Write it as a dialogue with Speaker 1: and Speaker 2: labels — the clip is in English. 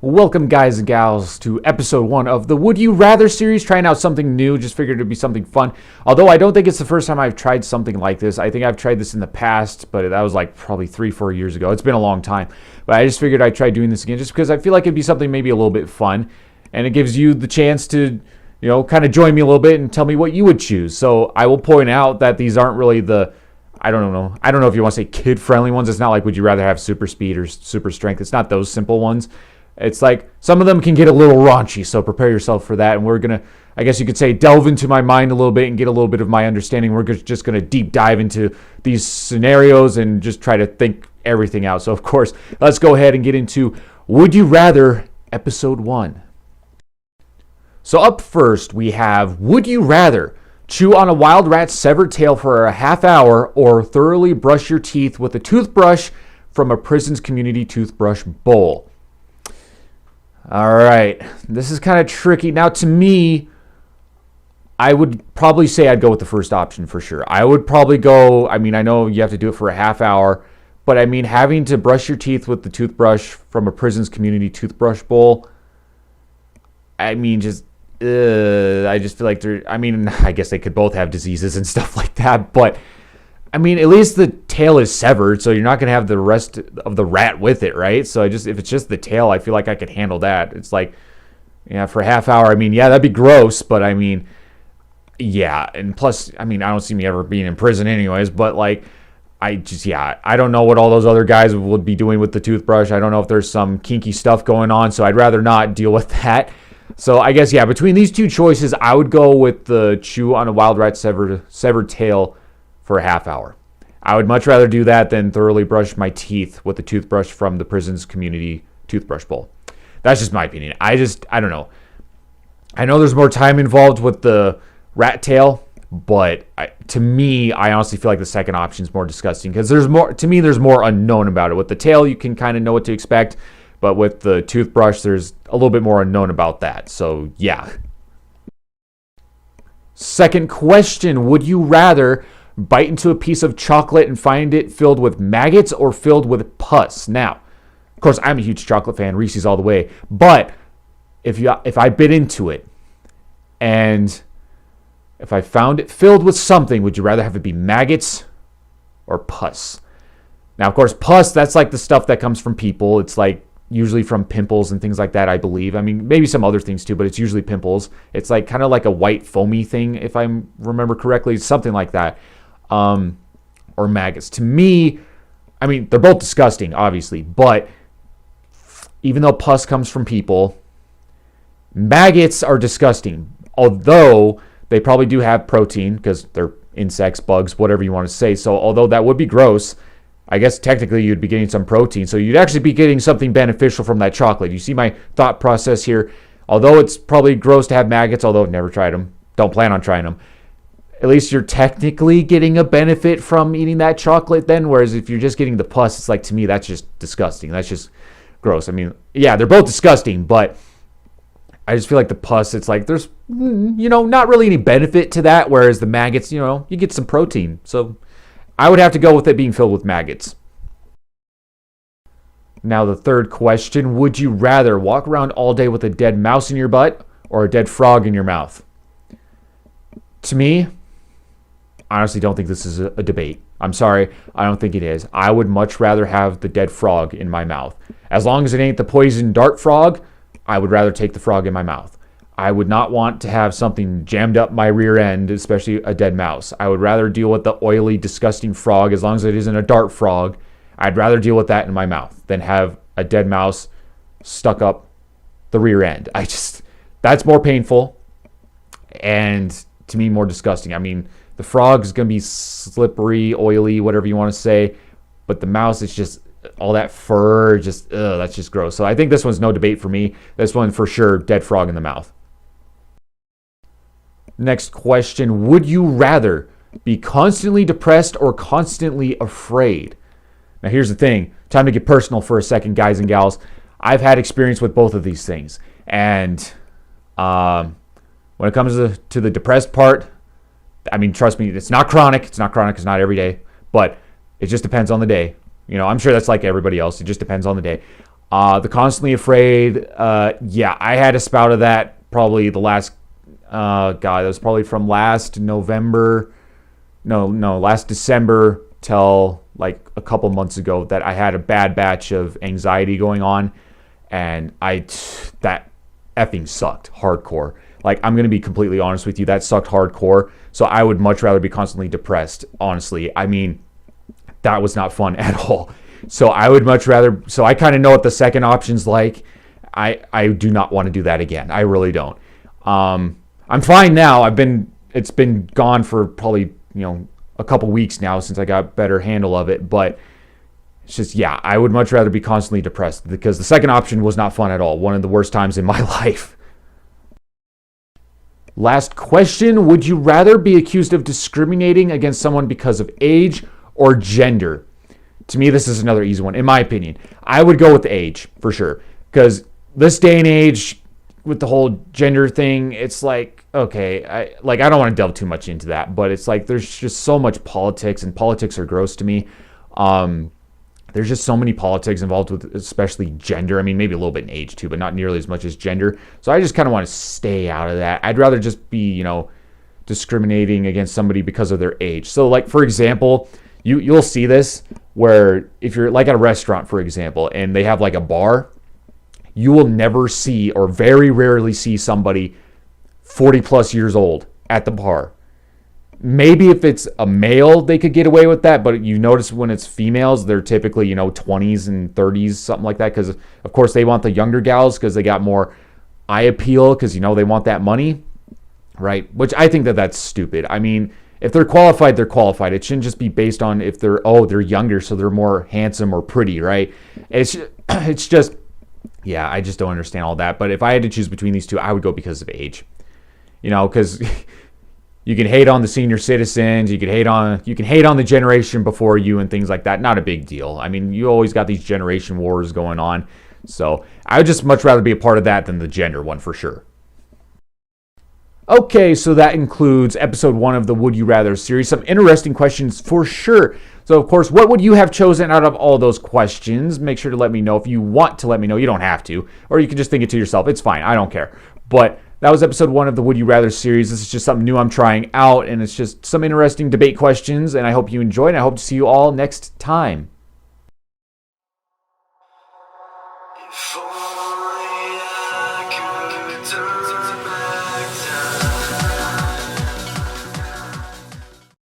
Speaker 1: Welcome, guys and gals, to episode 1 of the Would You Rather series, trying out something new. Just figured it'd be something fun. Although I don't think it's the first time I've tried something like this. I think I've tried this in the past, but that was like probably 3-4 years ago. It's been a long time. But I just figured I'd try doing this again just because I feel like it'd be something maybe a little bit fun. And it gives you the chance to, kind of join me a little bit and tell me what you would choose. So I will point out that these aren't really the, I don't know if you want to say kid-friendly ones. It's not like would you rather have super speed or super strength. It's not those simple ones. It's like some of them can get a little raunchy, so prepare yourself for that. And we're going to, I guess you could say, delve into my mind a little bit and get a little bit of my understanding. We're just going to deep dive into these scenarios and just try to think everything out. So, of course, let's go ahead and get into Would You Rather episode 1. So up first, we have Would you rather chew on a wild rat's severed tail for a half hour or thoroughly brush your teeth with a toothbrush from a prison's community toothbrush bowl? All right, this is kind of tricky. Now, to me, I would probably say I'd go with the first option for sure. I would probably go, I know you have to do it for a half hour, but having to brush your teeth with the toothbrush from a prison's community toothbrush bowl, I just feel like I guess they could both have diseases and stuff like that, but at least the tail is severed, so you're not going to have the rest of the rat with it, right? So if it's just the tail, I feel like I could handle that. It's like, for a half hour, that'd be gross, but yeah. And plus, I don't see me ever being in prison anyways, but I don't know what all those other guys would be doing with the toothbrush. I don't know if there's some kinky stuff going on, so I'd rather not deal with that. So I guess, between these two choices, I would go with the chew on a wild rat's severed tail for a half hour. I would much rather do that than thoroughly brush my teeth with the toothbrush from the prison's community toothbrush bowl. That's just my opinion. I don't know. I know there's more time involved with the rat tail, but to me, I honestly feel like the second option is more disgusting because there's more unknown about it. With the tail, you can kind of know what to expect, but with the toothbrush, there's a little bit more unknown about that. So, yeah. Second question, would you rather bite into a piece of chocolate and find it filled with maggots or filled with pus? Now, of course, I'm a huge chocolate fan, Reese's all the way. But if I bit into it and if I found it filled with something, would you rather have it be maggots or pus? Now, of course, pus, that's like the stuff that comes from people. It's like usually from pimples and things like that, I believe. Maybe some other things too, but it's usually pimples. It's like kind of like a white foamy thing, if I remember correctly, something like that. Or maggots. To me, they're both disgusting, obviously, but even though pus comes from people, maggots are disgusting. Although they probably do have protein because they're insects, bugs, whatever you want to say. So although that would be gross, I guess technically you'd be getting some protein. So you'd actually be getting something beneficial from that chocolate. You see my thought process here? Although it's probably gross to have maggots, although I've never tried them, don't plan on trying them, at least you're technically getting a benefit from eating that chocolate then. Whereas if you're just getting the pus, it's like, to me, that's just disgusting. That's just gross. They're both disgusting, but I just feel like the pus, it's like there's, not really any benefit to that. Whereas the maggots, you get some protein. So I would have to go with it being filled with maggots. Now the third question, would you rather walk around all day with a dead mouse in your butt or a dead frog in your mouth? To me, I honestly don't think this is a debate. I'm sorry, I don't think it is. I would much rather have the dead frog in my mouth. As long as it ain't the poison dart frog, I would rather take the frog in my mouth. I would not want to have something jammed up my rear end, especially a dead mouse. I would rather deal with the oily, disgusting frog. As long as it isn't a dart frog, I'd rather deal with that in my mouth than have a dead mouse stuck up the rear end. That's more painful and to me more disgusting. The frog is going to be slippery, oily, whatever you want to say, but the mouse is just all that fur, that's just gross. So I think this one's no debate for me. This one for sure, dead frog in the mouth. Next question, would you rather be constantly depressed or constantly afraid? Now here's the thing, time to get personal for a second, guys and gals. I've had experience with both of these things, and when it comes to the depressed part, trust me, it's not chronic. It's not every day, but it just depends on the day. I'm sure that's like everybody else. It just depends on the day. The constantly afraid, yeah, I had a spout of that probably the last, God, that was probably from last November, no, last December till like a couple months ago that I had a bad batch of anxiety going on, and that effing sucked hardcore. Like, I'm going to be completely honest with you, that sucked hardcore. So I would much rather be constantly depressed, honestly. I mean, that was not fun at all. So I would much rather, so I kind of know what the second option's like. I do not want to do that again. I really don't. I'm fine now. It's been gone for probably, a couple weeks now since I got better handle of it, but it's just, yeah, I would much rather be constantly depressed because the second option was not fun at all. One of the worst times in my life. Last question. Would you rather be accused of discriminating against someone because of age or gender? To me, this is another easy one. In my opinion, I would go with the age for sure. Because this day and age, with the whole gender thing, it's like, okay, I don't want to delve too much into that, but it's like there's just so much politics, and politics are gross to me. There's just so many politics involved with especially gender. I mean, maybe a little bit in age too, but not nearly as much as gender. So I just kind of want to stay out of that. I'd rather just be, discriminating against somebody because of their age. So, like, for example, you'll see this where if you're like at a restaurant, for example, and they have like a bar, you will never see, or very rarely see, somebody 40 plus years old at the bar. Maybe if it's a male, they could get away with that, but you notice when it's females, they're typically, 20s and 30s, something like that, because, of course, they want the younger gals because they got more eye appeal because, they want that money, right? Which I think that's stupid. I mean, if they're qualified, they're qualified. It shouldn't just be based on if they're younger, so they're more handsome or pretty, right? It's just, yeah, I just don't understand all that. But if I had to choose between these two, I would go because of age, because you can hate on the senior citizens, you can hate on the generation before you and things like that. Not a big deal. I mean, you always got these generation wars going on. So I would just much rather be a part of that than the gender one for sure. Okay, so that includes episode 1 of the Would You Rather series. Some interesting questions for sure. So, of course, what would you have chosen out of all those questions? Make sure to let me know if you want to let me know. You don't have to. Or you can just think it to yourself. It's fine. I don't care. But that was episode 1 of the Would You Rather series. This is just something new I'm trying out, and it's just some interesting debate questions, and I hope you enjoyed, and I hope to see you all next time.